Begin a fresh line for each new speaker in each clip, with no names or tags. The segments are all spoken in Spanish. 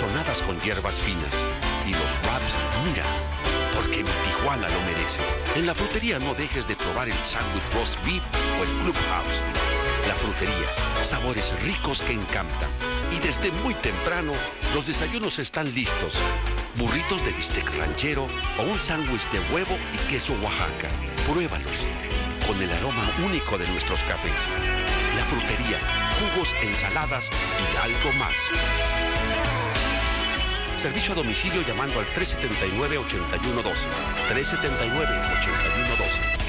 sazonadas con hierbas finas. Y los wraps, mira, porque mi Tijuana lo merece. En la frutería no dejes de probar el sándwich roast beef o el Clubhouse. La frutería, sabores ricos que encantan. Y desde muy temprano, los desayunos están listos. Burritos de bistec ranchero o un sándwich de huevo y queso Oaxaca. Pruébalos con el aroma único de nuestros cafés. La frutería, jugos, ensaladas y algo más. Servicio a domicilio llamando al 379-8112. 379-8112.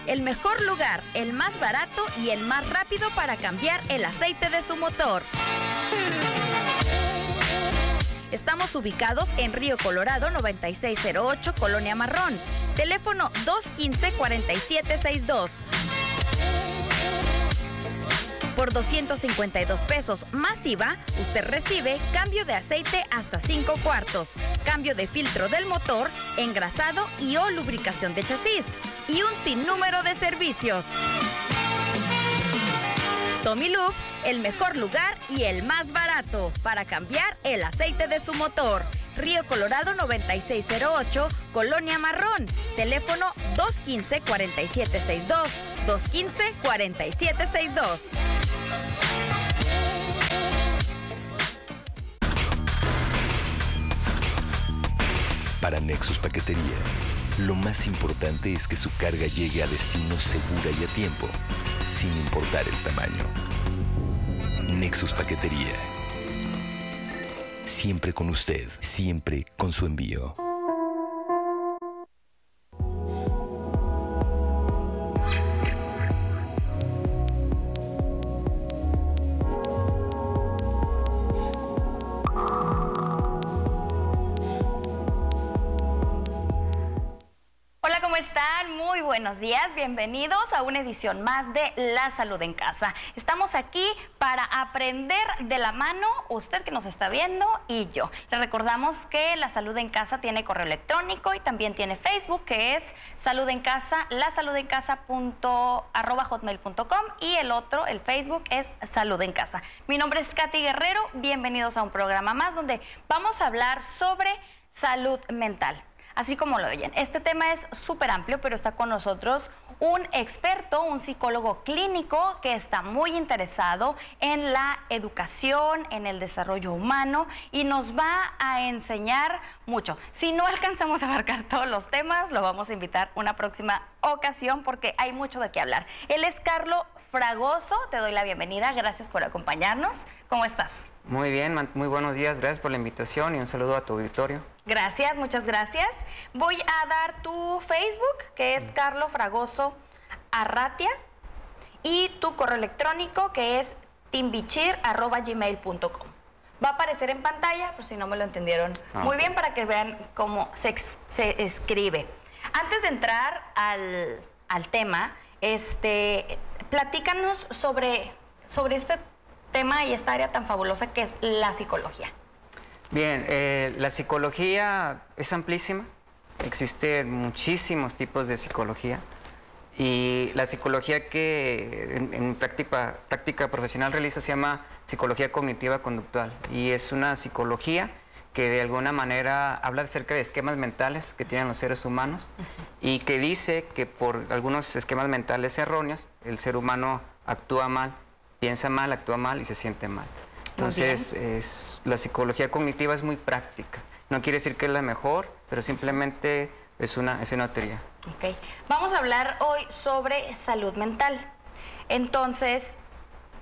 El mejor lugar, el más barato y el más rápido para cambiar el aceite de su motor. Estamos ubicados en Río Colorado 9608, Colonia Marrón. Teléfono 215-4762. Por 252 pesos más IVA, usted recibe cambio de aceite hasta 5 cuartos, cambio de filtro del motor, engrasado y o lubricación de chasis, y un sinnúmero de servicios. Tommy Lube, el mejor lugar y el más barato para cambiar el aceite de su motor. Río Colorado 9608, Colonia Marrón. Teléfono 215-4762. 215-4762.
Para Nexus Paquetería, lo más importante es que su carga llegue a destino segura y a tiempo, sin importar el tamaño. Nexus Paquetería. Siempre con usted, siempre con su envío.
Hola, ¿cómo están? Muy buenos días, bienvenidos a una edición más de La Salud en Casa. Estamos aquí para aprender de la mano, usted que nos está viendo y yo. Le recordamos que La Salud en Casa tiene correo electrónico y también tiene Facebook, que es Salud en Casa, lasaludencasa.hotmail.com, y el otro, el Facebook, es Salud en Casa. Mi nombre es Katy Guerrero, bienvenidos a un programa más donde vamos a hablar sobre salud mental. Así como lo oyen, este tema es súper amplio, pero está con nosotros un experto, un psicólogo clínico que está muy interesado en la educación, en el desarrollo humano, y nos va a enseñar mucho. Si no alcanzamos a abarcar todos los temas, lo vamos a invitar una próxima ocasión porque hay mucho de qué hablar. Él es Carlo Fragoso, te doy la bienvenida, gracias por acompañarnos. ¿Cómo estás?
Muy bien, muy buenos días, gracias por la invitación y un saludo a tu auditorio.
Gracias, muchas gracias. Voy a dar tu Facebook, que es Carlo Fragoso Arratia, y tu correo electrónico, que es timbichir@gmail.com. Va a aparecer en pantalla, por si no me lo entendieron muy bien, para que vean cómo se escribe. Antes de entrar al tema, platícanos sobre este tema y esta área tan fabulosa que es la psicología.
Bien, la psicología es amplísima, existen muchísimos tipos de psicología, y la psicología que en práctica profesional realizo se llama psicología cognitiva conductual, y es una psicología que de alguna manera habla acerca de esquemas mentales que tienen los seres humanos y que dice que por algunos esquemas mentales erróneos el ser humano actúa mal, piensa mal, actúa mal y se siente mal. Entonces, la psicología cognitiva es muy práctica. No quiere decir que es la mejor, pero simplemente es una teoría.
Ok. Vamos a hablar hoy sobre salud mental. Entonces,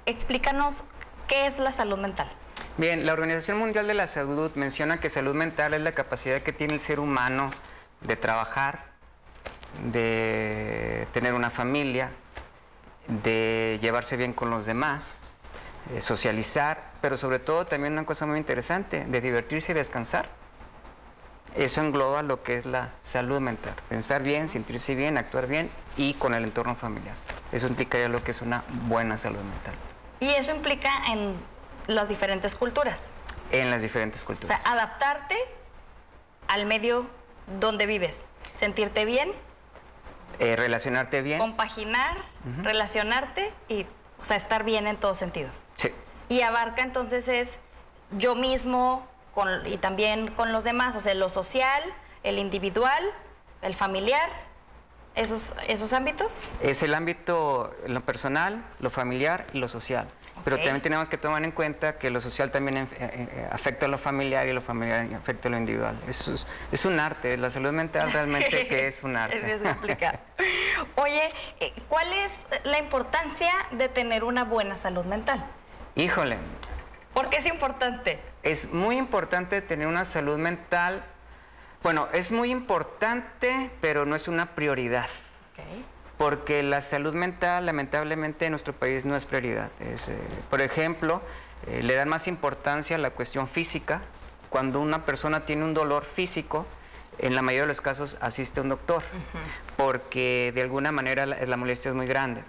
explícanos qué es la salud mental.
Bien, la Organización Mundial de la Salud menciona que salud mental es la capacidad que tiene el ser humano de trabajar, de tener una familia, de llevarse bien con los demás, socializar, pero sobre todo también una cosa muy interesante, de divertirse y descansar. Eso engloba lo que es la salud mental, pensar bien, sentirse bien, actuar bien y con el entorno familiar. Eso implicaría lo que es una buena salud mental.
Y eso implica en las diferentes culturas.
En las diferentes culturas.
O sea, adaptarte al medio donde vives, sentirte bien
relacionarte bien.
Compaginar, relacionarte y, o sea, estar bien en todos sentidos.
Sí.
Y abarca entonces es yo mismo y también con los demás, o sea, lo social, el individual, el familiar, esos ámbitos.
Es el ámbito, lo personal, lo familiar y lo social. Pero también tenemos que tomar en cuenta que lo social también afecta a lo familiar y lo familiar afecta a lo individual. Es un arte, la salud mental realmente que es un arte.
Es complicado. Oye, ¿cuál es la importancia de tener una buena salud mental?
Híjole.
¿Por qué es importante?
Es muy importante tener una salud mental. Bueno, es muy importante, pero no es una prioridad.
Okay.
Porque la salud mental, lamentablemente, en nuestro país no es prioridad. Por ejemplo, le dan más importancia a la cuestión física. Cuando una persona tiene un dolor físico, en la mayoría de los casos asiste a un doctor, porque de alguna manera la molestia es muy grande.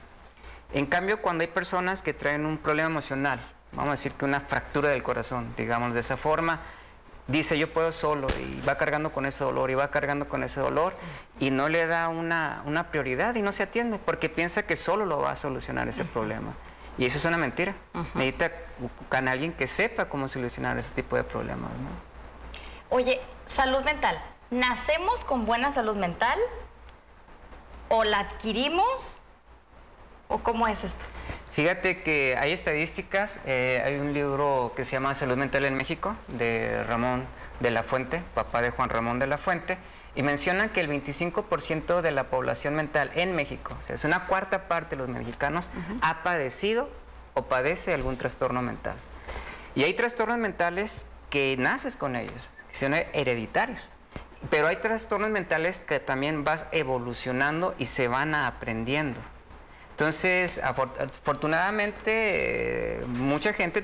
En cambio, cuando hay personas que traen un problema emocional, vamos a decir que una fractura del corazón, digamos de esa forma, dice yo puedo solo y va cargando con ese dolor y va cargando con ese dolor y no le da una prioridad y no se atiende porque piensa que solo lo va a solucionar ese problema. Y eso es una mentira. Necesita con alguien que sepa cómo solucionar ese tipo de problemas, ¿no?
Oye, salud mental. ¿Nacemos con buena salud mental? ¿O la adquirimos? ¿O cómo es esto?
Fíjate que hay estadísticas, hay un libro que se llama Salud Mental en México, de Ramón de la Fuente, papá de Juan Ramón de la Fuente, y mencionan que el 25% de la población mental en México, o sea, es una cuarta parte de los mexicanos, ha padecido o padece algún trastorno mental. Y hay trastornos mentales que naces con ellos, que son hereditarios, pero hay trastornos mentales que también vas evolucionando y se van aprendiendo. Entonces, afortunadamente, mucha gente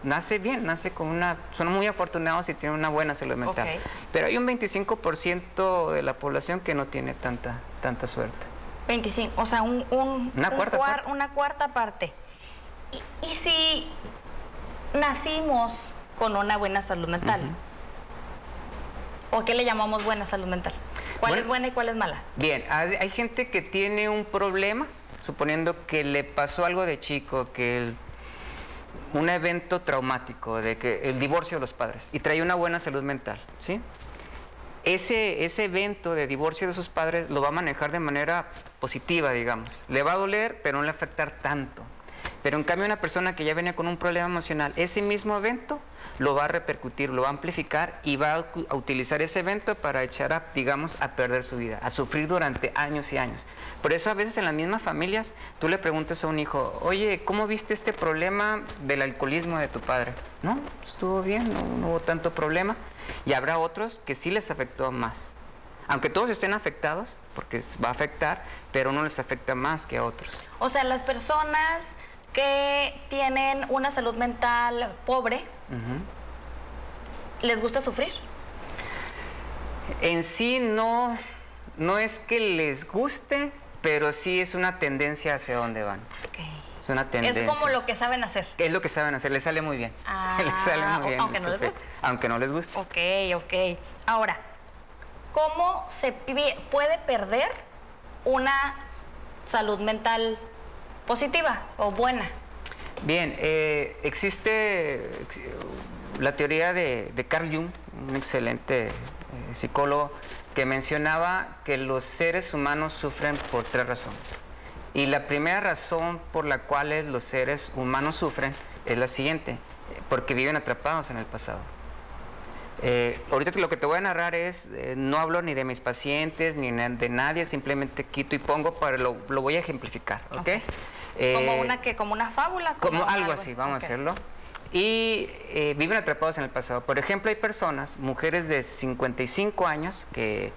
nace bien, son muy afortunados y tienen una buena salud mental. Okay. Pero hay un 25% de la población que no tiene tanta suerte.
25, o sea, una cuarta parte. ¿Y si nacimos con una buena salud mental? ¿O qué le llamamos buena salud mental? ¿Cuál es buena y cuál es mala?
Bien, hay gente que tiene un problema, suponiendo que le pasó algo de chico, un evento traumático, de que el divorcio de los padres, y trae una buena salud mental, ¿sí? Ese evento de divorcio de sus padres lo va a manejar de manera positiva, digamos. Le va a doler, pero no le va a afectar tanto. Pero en cambio una persona que ya venía con un problema emocional, ese mismo evento lo va a repercutir, lo va a amplificar y va a utilizar ese evento para echar a perder su vida, a sufrir durante años y años. Por eso a veces en las mismas familias tú le preguntas a un hijo, oye, ¿cómo viste este problema del alcoholismo de tu padre? No, estuvo bien, no hubo tanto problema. Y habrá otros que sí les afectó más. Aunque todos estén afectados, porque va a afectar, pero no les afecta más que a otros.
O sea, las personas que tienen una salud mental pobre, ¿les gusta sufrir?
En sí no es que les guste, pero sí es una tendencia hacia dónde van.
Okay.
Es una tendencia.
Es como lo que saben hacer.
Es lo que saben hacer, les sale muy bien. Les sale muy bien.
Aunque no les guste.
Aunque no les guste.
Ok. Ahora, ¿cómo se puede perder una salud mental positiva o buena?
Bien, existe la teoría de Carl Jung, un excelente psicólogo, que mencionaba que los seres humanos sufren por 3 razones. Y la primera razón por la cual los seres humanos sufren es la siguiente, porque viven atrapados en el pasado. Ahorita lo que te voy a narrar no hablo ni de mis pacientes ni de nadie, simplemente quito y pongo, lo voy a ejemplificar, ¿ok?
Okay. Como una fábula.
Como algo así, vamos a hacerlo. Y viven atrapados en el pasado. Por ejemplo, hay personas, mujeres de 55 años que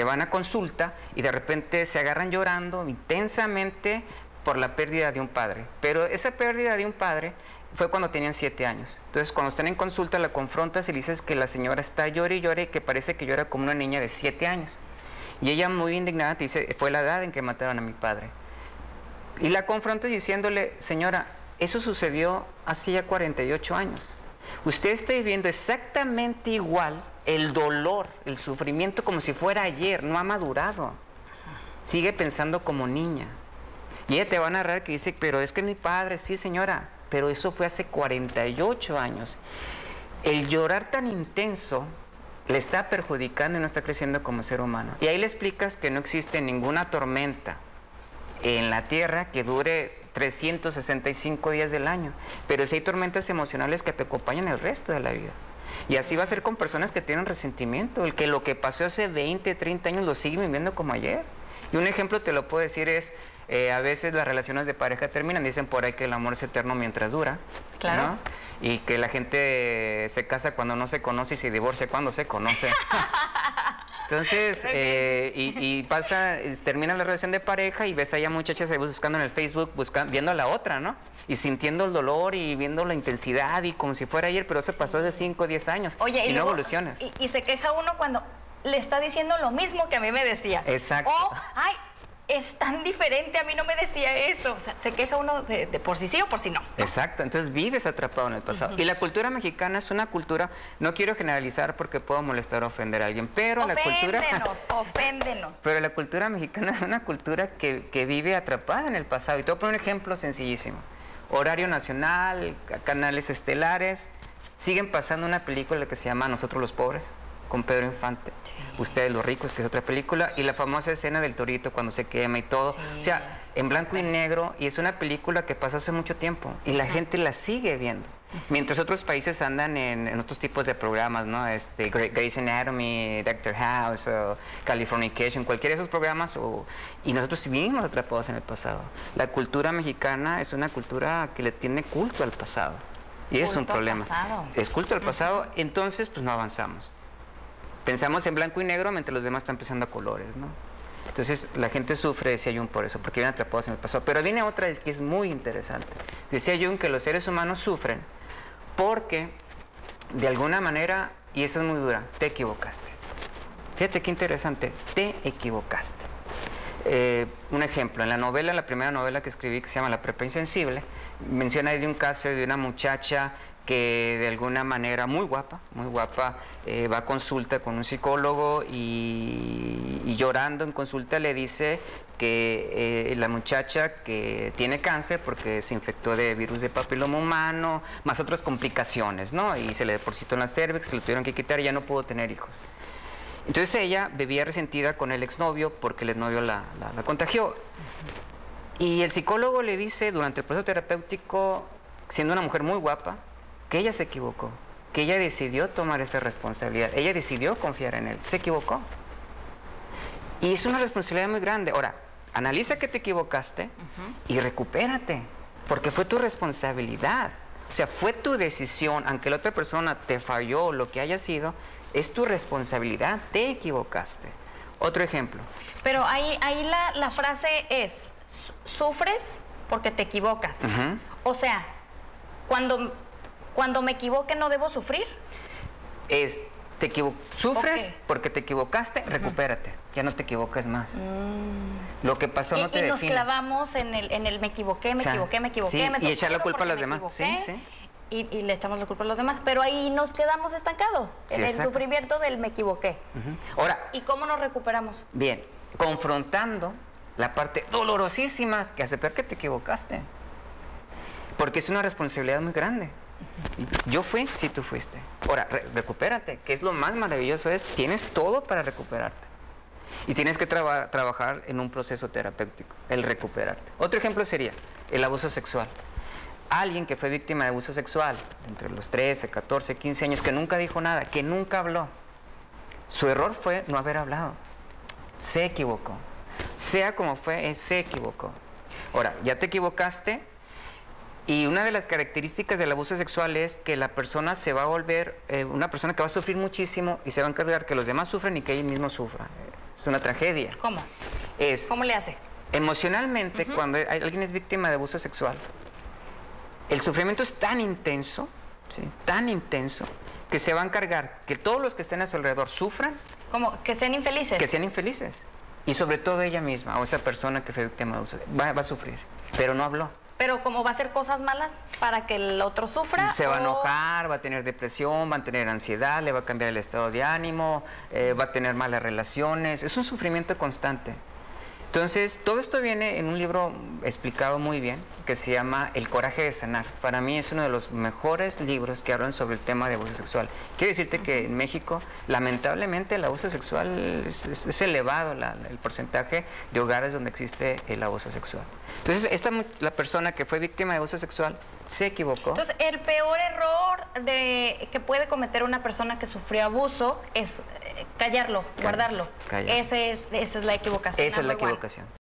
van a consulta y de repente se agarran llorando intensamente por la pérdida de un padre. Pero esa pérdida de un padre fue cuando tenían 7 años. Entonces, cuando están en consulta, la confrontas y le dices que la señora está llore y llore y que parece que llora como una niña de 7 años. Y ella, muy indignada, te dice, fue la edad en que mataron a mi padre. Y la confrontas diciéndole, señora, eso sucedió hace ya 48 años. Usted está viviendo exactamente igual el dolor, el sufrimiento como si fuera ayer, no ha madurado. sigue pensando como niña. Y ella te va a narrar que dice, pero es que mi padre, sí señora, pero eso fue hace 48 años. El llorar tan intenso le está perjudicando y no está creciendo como ser humano. Y ahí le explicas que no existe ninguna tormenta en la Tierra que dure 365 días del año, pero sí hay tormentas emocionales que te acompañan el resto de la vida. Y así va a ser con personas que tienen resentimiento, el que lo que pasó hace 20, 30 años lo siguen viviendo como ayer. Y un ejemplo te lo puedo decir es, a veces las relaciones de pareja terminan, dicen por ahí que el amor es eterno mientras dura. Claro. ¿No? Y que la gente se casa cuando no se conoce y se divorcia cuando se conoce. Entonces, termina la relación de pareja y ves a ella muchachas buscando en el Facebook, viendo a la otra, ¿no? Y sintiendo el dolor y viendo la intensidad y como si fuera ayer, pero eso pasó hace 5 o 10 años.
Oye,
y no evolucionas.
Y se queja uno cuando le está diciendo lo mismo que a mí me decía.
Exacto.
O, ay, es tan diferente, a mí no me decía eso. O sea, se queja uno de por si sí o por si no.
Exacto, entonces vives atrapado en el pasado. Y la cultura mexicana es una cultura, no quiero generalizar porque puedo molestar o ofender a alguien, pero
Oféndenos.
Pero la cultura mexicana es una cultura que vive atrapada en el pasado. Y te voy a poner un ejemplo sencillísimo. Horario nacional, canales estelares, siguen pasando una película que se llama Nosotros los Pobres, con Pedro Infante. Sí. Ustedes los Ricos, que es otra película, y la famosa escena del torito cuando se quema y todo. Sí. O sea, en blanco y negro, y es una película que pasó hace mucho tiempo, y la gente la sigue viendo. Mientras otros países andan en otros tipos de programas, ¿no? Grey's Anatomy, Doctor House, Californication, cualquiera de esos programas, y nosotros vivimos atrapados en el pasado. La cultura mexicana es una cultura que le tiene culto al pasado, y es un problema. Es culto al pasado, entonces pues no avanzamos. Pensamos en blanco y negro mientras los demás están pensando a colores, ¿no? Entonces la gente sufre, decía Jung, por eso, porque vienen atrapados en el pasado. Pero viene otra que es muy interesante. Decía Jung que los seres humanos sufren porque, de alguna manera, y esa es muy dura, te equivocaste. Fíjate qué interesante, te equivocaste. Un ejemplo, en la primera novela que escribí, que se llama La Prepa Insensible, menciona ahí de un caso de una muchacha que de alguna manera, muy guapa, va a consulta con un psicólogo y llorando en consulta le dice que la muchacha que tiene cáncer porque se infectó de virus de papiloma humano, más otras complicaciones, ¿no? Y se le depositó en la cervix, se lo tuvieron que quitar y ya no pudo tener hijos. Entonces ella vivía resentida con el exnovio porque el exnovio la contagió. Y el psicólogo le dice durante el proceso terapéutico, siendo una mujer muy guapa, que ella se equivocó, que ella decidió tomar esa responsabilidad, ella decidió confiar en él, se equivocó. Y es una responsabilidad muy grande. Ahora, analiza que te equivocaste y recupérate, porque fue tu responsabilidad. O sea, fue tu decisión, aunque la otra persona te falló, lo que haya sido, es tu responsabilidad, te equivocaste. Otro ejemplo.
Pero ahí la frase es, sufres porque te equivocas. O sea, cuando me equivoque no debo sufrir.
Sufres porque te equivocaste, recupérate, ya no te equivoques más. Lo que pasó no te define.
Y nos clavamos en el me equivoqué,
sí, y echar la culpa a los demás.
Y le echamos la culpa a los demás, pero ahí nos quedamos estancados, en el sufrimiento del me equivoqué.
Ahora,
¿y cómo nos recuperamos?
Bien, confrontando la parte dolorosísima que hace peor que te equivocaste. Porque es una responsabilidad muy grande. Yo fui, si tú fuiste. Ahora, recupérate, que es lo más maravilloso, tienes todo para recuperarte. Y tienes que trabajar en un proceso terapéutico, el recuperarte. Otro ejemplo sería el abuso sexual. Alguien que fue víctima de abuso sexual, entre los 13, 14, 15 años, que nunca dijo nada, que nunca habló. Su error fue no haber hablado. Se equivocó. Sea como fue, se equivocó. Ahora, ya te equivocaste. Y una de las características del abuso sexual es que la persona se va a volver una persona que va a sufrir muchísimo y se va a encargar que los demás sufran y que él mismo sufra. Es una tragedia.
¿Cómo? ¿Cómo le hace?
Emocionalmente, cuando alguien es víctima de abuso sexual, el sufrimiento es tan intenso, ¿sí? Tan intenso, que se va a encargar que todos los que estén a su alrededor sufran.
¿Cómo? Que sean infelices.
Que sean infelices. Y sobre todo ella misma o esa persona que fue víctima de abuso va a sufrir, pero no habló.
Pero como va a hacer cosas malas para que el otro sufra.
Se va a enojar, va a tener depresión, va a tener ansiedad, le va a cambiar el estado de ánimo, va a tener malas relaciones. Es un sufrimiento constante. Entonces, todo esto viene en un libro explicado muy bien, que se llama El coraje de sanar. Para mí es uno de los mejores libros que hablan sobre el tema de abuso sexual. Quiero decirte que en México, lamentablemente, el abuso sexual es elevado, el porcentaje de hogares donde existe el abuso sexual. Entonces, la persona que fue víctima de abuso sexual se equivocó.
Entonces, el peor error que puede cometer una persona que sufrió abuso es callarlo, guardarlo.
Callar.
Esa es la equivocación.
Esa es la equivocación.